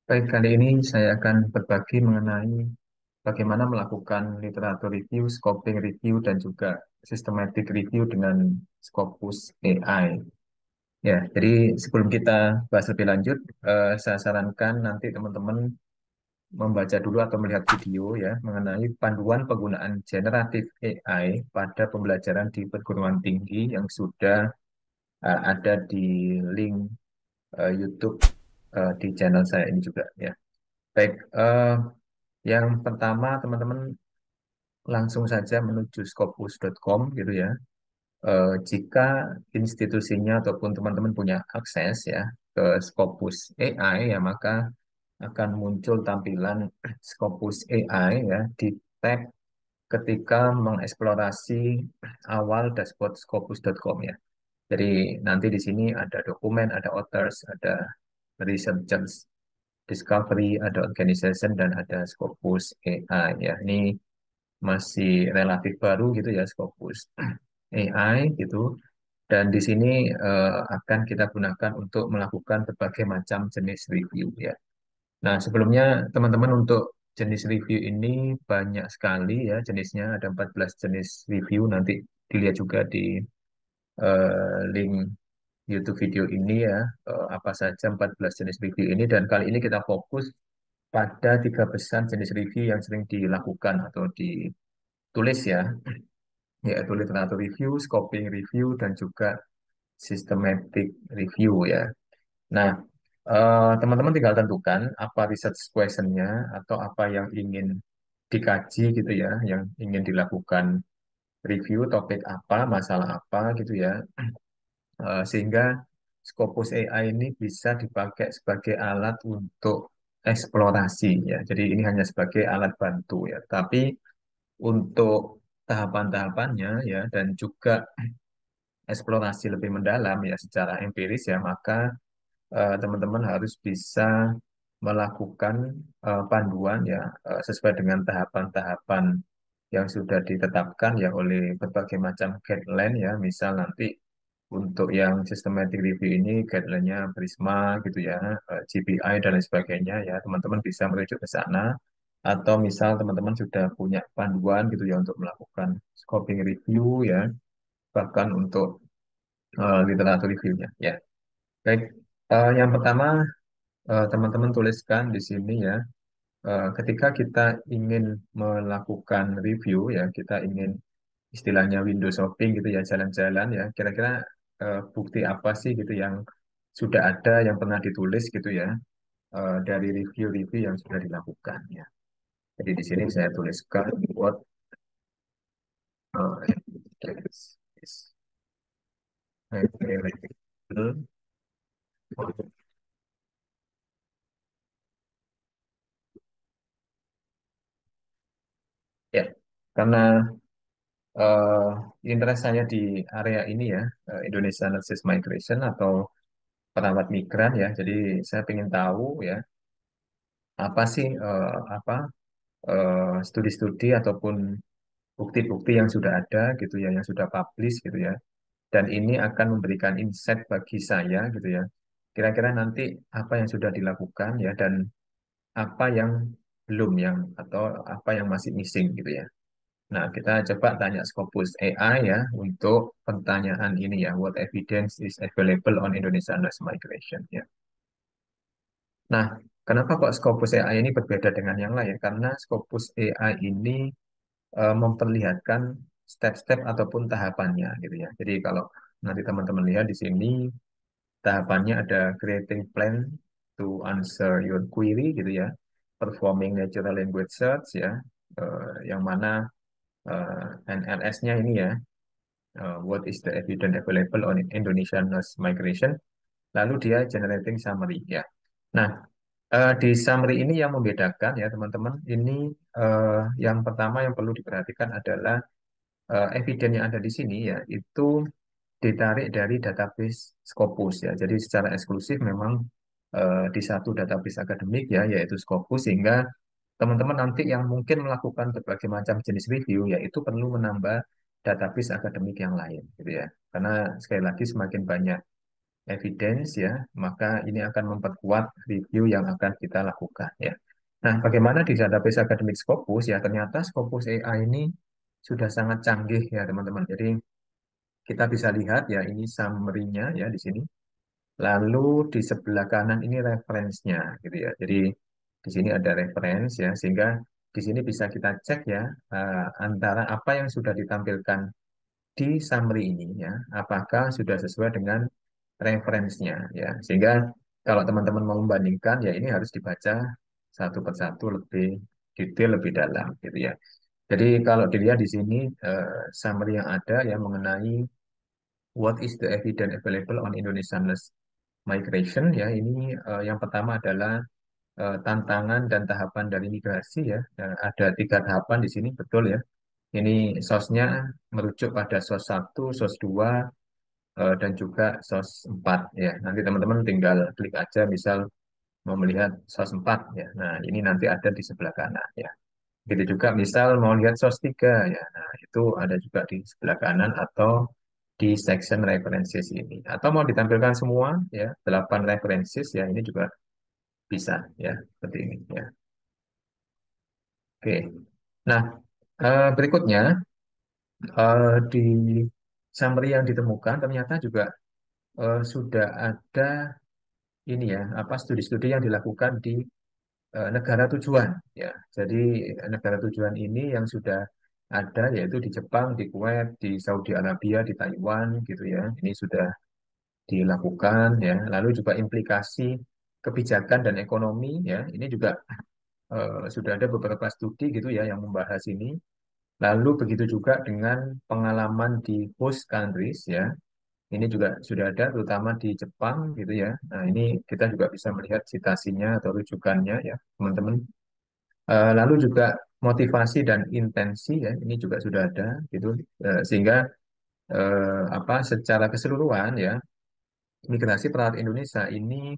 Baik, kali ini saya akan berbagi mengenai bagaimana melakukan literatur review, scoping review, dan juga systematic review dengan Scopus AI. Ya, jadi sebelum kita bahas lebih lanjut, saya sarankan nanti teman-teman membaca dulu atau melihat video ya mengenai panduan penggunaan generatif AI pada pembelajaran di perguruan tinggi yang sudah ada di link YouTube di channel saya ini juga ya. Baik, yang pertama, teman-teman langsung saja menuju scopus.com gitu ya. Jika institusinya ataupun teman-teman punya akses ya ke Scopus AI ya, maka akan muncul tampilan Scopus AI ya di tab ketika mengeksplorasi awal dashboard scopus.com ya. Jadi nanti di sini ada dokumen, ada authors, ada researchers, discovery, ada organization, dan ada Scopus AI ya. Ini masih relatif baru gitu ya Scopus AI gitu. Dan di sini akan kita gunakan untuk melakukan berbagai macam jenis review ya. Nah, sebelumnya teman-teman untuk jenis review ini banyak sekali ya jenisnya, ada 14 jenis review, nanti dilihat juga di link YouTube video ini ya, apa saja 14 jenis review ini, dan kali ini kita fokus pada tiga besar jenis review yang sering dilakukan atau ditulis ya, yaitu literatur review, scoping review, dan juga systematic review ya. Nah, teman-teman tinggal tentukan apa research question-nya atau apa yang ingin dikaji gitu ya, yang ingin dilakukan review, topik apa, masalah apa gitu ya. Sehingga Scopus AI ini bisa dipakai sebagai alat untuk eksplorasi ya. Jadi ini hanya sebagai alat bantu ya. Tapi untuk tahapan-tahapannya ya dan juga eksplorasi lebih mendalam ya secara empiris ya, maka teman-teman harus bisa melakukan panduan ya sesuai dengan tahapan-tahapan yang sudah ditetapkan ya oleh berbagai macam guideline ya. Misal nanti untuk yang systematic review ini guideline-nya Prisma gitu ya, GPI dan lain sebagainya ya. Teman-teman bisa merujuk ke sana. Atau misal teman-teman sudah punya panduan gitu ya untuk melakukan scoping review ya, bahkan untuk literatur review-nya ya. Baik, yang pertama teman-teman tuliskan di sini ya, ketika kita ingin melakukan review ya, kita ingin istilahnya window shopping gitu ya, jalan-jalan ya, kira-kira bukti apa sih gitu yang sudah ada, yang pernah ditulis gitu ya, dari review-review yang sudah dilakukan ya. Jadi di sini saya tuliskan what is available. Ya, karena eh, interest saya di area ini ya, Indonesia Nurses Migration atau perawat migran ya. Jadi saya ingin tahu ya apa sih studi-studi ataupun bukti-bukti yang sudah ada gitu ya, yang sudah publish gitu ya. Dan ini akan memberikan insight bagi saya gitu ya. Kira-kira nanti apa yang sudah dilakukan ya dan apa yang belum yang atau apa yang masih missing gitu ya. Nah, kita coba tanya Scopus AI ya untuk pertanyaan ini ya. What evidence is available on Indonesian nurse migration ya. Nah, kenapa kok Scopus AI ini berbeda dengan yang lain? Karena Scopus AI ini memperlihatkan step-step ataupun tahapannya gitu ya. Jadi kalau nanti teman-teman lihat di sini tahapannya ada creating plan to answer your query gitu ya, performing natural language search ya, yang mana NLS-nya ini ya, what is the evidence available on Indonesian nurse migration, lalu dia generating summary ya. Nah, di summary ini yang membedakan ya teman-teman, ini yang pertama yang perlu diperhatikan adalah evidence yang ada di sini ya itu ditarik dari database Scopus ya. Jadi secara eksklusif memang di satu database akademik ya yaitu Scopus, sehingga teman-teman nanti yang mungkin melakukan berbagai macam jenis review yaitu perlu menambah database akademik yang lain gitu ya. Karena sekali lagi semakin banyak evidence ya, maka ini akan memperkuat review yang akan kita lakukan ya. Nah, bagaimana di database akademik Scopus ya, ternyata Scopus AI ini sudah sangat canggih ya teman-teman. Jadi kita bisa lihat ya ini summary-nya ya di sini. Lalu di sebelah kanan ini reference-nya gitu ya. Jadi di sini ada reference ya, sehingga di sini bisa kita cek ya antara apa yang sudah ditampilkan di summary ini ya, apakah sudah sesuai dengan referensinya ya. Sehingga kalau teman-teman mau membandingkan ya ini harus dibaca satu persatu lebih detail, lebih dalam gitu ya. Jadi kalau dilihat di sini summary yang ada yang mengenai what is the evidence available on Indonesian migration ya, ini yang pertama adalah tantangan dan tahapan dari migrasi ya. Ada tiga tahapan di sini betul ya. Ini source-nya merujuk pada source 1, source 2, dan juga source 4 ya. Nanti teman-teman tinggal klik aja misal mau melihat source 4 ya. Nah, ini nanti ada di sebelah kanan ya. Begitu juga misal mau lihat source 3 ya. Nah, itu ada juga di sebelah kanan atau di section references ini. Atau mau ditampilkan semua ya, 8 references ya, ini juga bisa ya, seperti ini ya. Oke. Nah, berikutnya di summary yang ditemukan ternyata juga sudah ada ini ya, apa studi-studi yang dilakukan di negara tujuan ya. Jadi negara tujuan ini yang sudah ada yaitu di Jepang, di Kuwait, di Saudi Arabia, di Taiwan gitu ya. Ini sudah dilakukan ya. Lalu juga implikasi kebijakan dan ekonomi ya. Ini juga sudah ada beberapa studi gitu ya yang membahas ini. Lalu begitu juga dengan pengalaman di host countries ya. Ini juga sudah ada terutama di Jepang gitu ya. Nah, ini kita juga bisa melihat citasinya atau rujukannya ya, teman-teman. Lalu juga motivasi dan intensi ya, ini juga sudah ada gitu. Sehingga apa secara keseluruhan ya, migrasi perawat Indonesia ini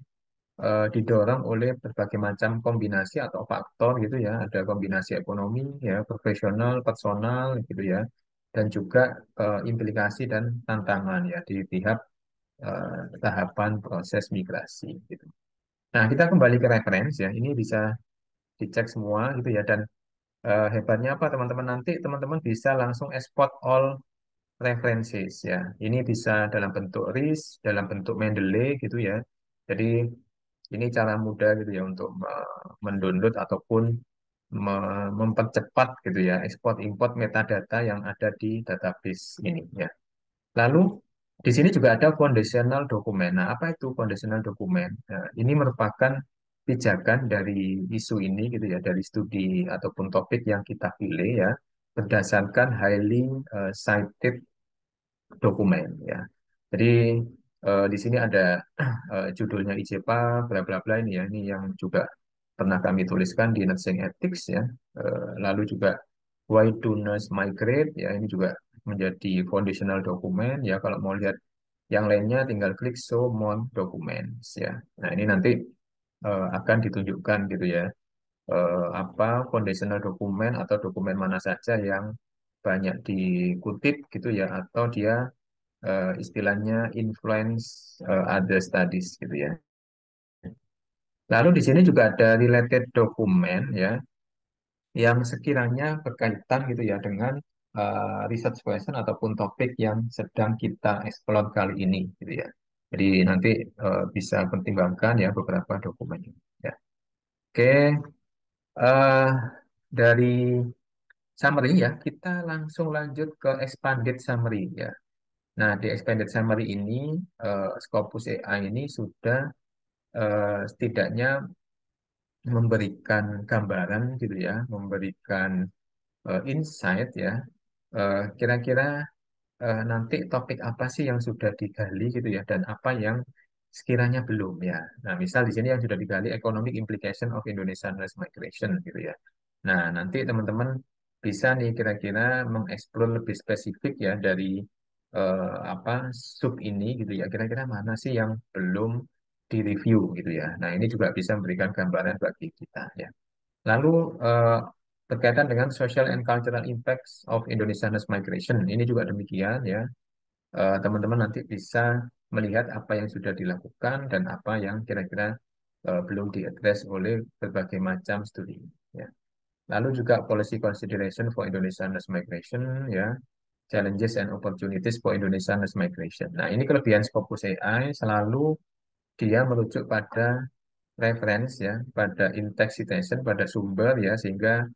didorong oleh berbagai macam kombinasi atau faktor gitu ya. Ada kombinasi ekonomi ya, profesional, personal gitu ya, dan juga implikasi dan tantangan ya di pihak tahapan proses migrasi gitu. Nah, kita kembali ke reference ya. Ini bisa dicek semua gitu ya, dan hebatnya apa teman-teman, nanti teman-teman bisa langsung export all references ya. Ini bisa dalam bentuk RIS, dalam bentuk Mendeley gitu ya. Jadi ini cara mudah gitu ya untuk mendownload ataupun mempercepat gitu ya ekspor import metadata yang ada di database ini ya. Lalu di sini juga ada foundational document. Nah, apa itu foundational document? Nah, ini merupakan pijakan dari isu ini gitu ya, dari studi ataupun topik yang kita pilih ya, berdasarkan highly cited dokumen ya. Jadi di sini ada judulnya IJPA bla bla bla ini ya, ini yang juga pernah kami tuliskan di Nursing Ethics ya. Lalu juga Why do Nurse Migrate ya, ini juga menjadi foundational dokumen ya. Kalau mau lihat yang lainnya tinggal klik show more documents ya. Nah, ini nanti akan ditunjukkan gitu ya. Apa foundational dokumen atau dokumen mana saja yang banyak dikutip gitu ya, atau dia istilahnya influence other studies gitu ya. Lalu di sini juga ada related dokumen ya yang sekiranya berkaitan gitu ya dengan research question ataupun topik yang sedang kita explore kali ini gitu ya. Jadi nanti bisa pertimbangkan ya beberapa dokumen ini. Ya. Oke, eh, dari summary ya kita langsung lanjut ke expanded summary ya. Nah, di expanded summary ini Scopus AI ini sudah setidaknya memberikan gambaran gitu ya, memberikan insight ya. Kira-kira nanti topik apa sih yang sudah digali gitu ya, dan apa yang sekiranya belum ya. Nah, misal di sini yang sudah digali economic implication of Indonesian rice migration gitu ya. Nah, nanti teman-teman bisa nih kira-kira mengeksplor lebih spesifik ya dari apa sub ini gitu ya. Kira-kira mana sih yang belum direview gitu ya. Nah, ini juga bisa memberikan gambaran bagi kita ya. Lalu berkaitan dengan social and cultural impacts of Indonesian migration, ini juga demikian ya. Teman-teman nanti bisa melihat apa yang sudah dilakukan dan apa yang kira-kira belum diadres oleh berbagai macam studi. Ya. Lalu juga policy consideration for Indonesian nurse migration, ya, challenges and opportunities for Indonesian nurse migration. Nah, ini kelebihan Scopus AI, selalu dia merujuk pada reference, ya, pada in-text citation, pada sumber, ya, sehingga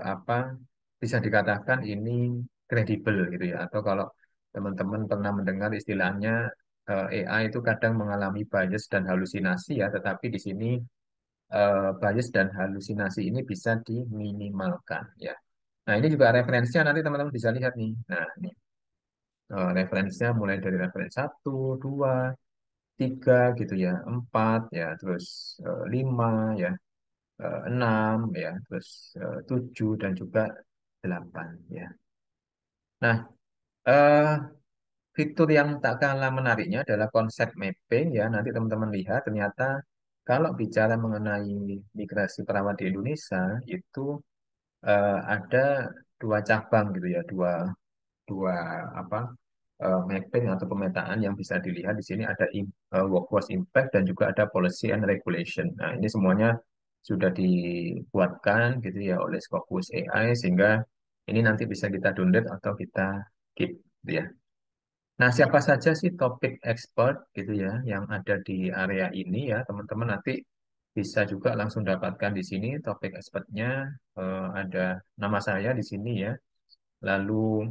apa bisa dikatakan ini kredibel gitu ya. Atau kalau teman-teman pernah mendengar istilahnya AI itu kadang mengalami bias dan halusinasi, ya, tetapi di sini bias dan halusinasi ini bisa diminimalkan, ya. Nah, ini juga referensinya nanti teman-teman bisa lihat nih. Nah, ini referensinya mulai dari referensi satu, 2, 3 gitu ya, 4 ya, terus 5 ya, 6 ya, terus 7 dan juga 8 ya. Nah, eh, fitur yang tak kalah menariknya adalah konsep mapping, ya. Nanti teman-teman lihat ternyata kalau bicara mengenai migrasi perawat di Indonesia itu ada dua cabang gitu ya, dua dua apa mapping atau pemetaan yang bisa dilihat di sini ada workforce impact dan juga ada policy and regulation. Nah, ini semuanya sudah dibuatkan gitu ya oleh Scopus AI sehingga ini nanti bisa kita download atau kita keep gitu ya. Nah, siapa saja sih topik expert gitu ya yang ada di area ini, ya, teman-teman nanti bisa juga langsung dapatkan di sini topik expertnya. Ada nama saya di sini ya. Lalu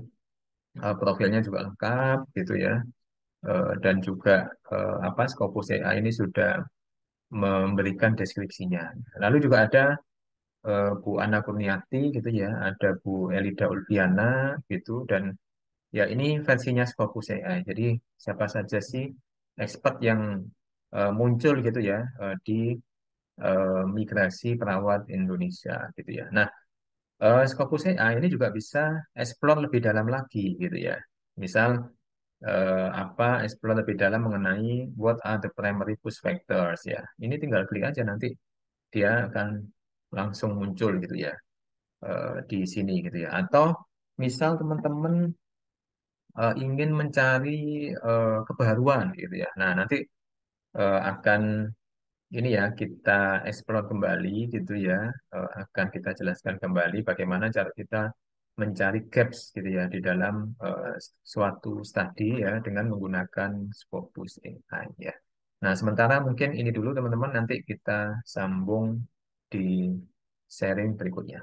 profilnya juga lengkap gitu ya. Dan juga apa Scopus AI ini sudah memberikan deskripsinya. Lalu juga ada Bu Ana Kurniati gitu ya, ada Bu Elida Ulfiana gitu, dan ya ini versinya Scopus AI. Jadi siapa saja sih expert yang muncul gitu ya di migrasi perawat Indonesia gitu ya. Nah, Scopus AI ini juga bisa explore lebih dalam lagi gitu ya. Misal explore lebih dalam mengenai what are the primary push factors, ya. Ini tinggal klik aja nanti dia akan langsung muncul gitu ya di sini gitu ya. Atau misal teman-teman ingin mencari kebaruan gitu ya. Nah, nanti akan ini ya kita explore kembali gitu ya. Akan kita jelaskan kembali bagaimana cara kita mencari gaps gitu ya di dalam suatu studi ya dengan menggunakan Scopus AI ya. Nah, sementara mungkin ini dulu teman-teman, nanti kita sambung di sharing berikutnya.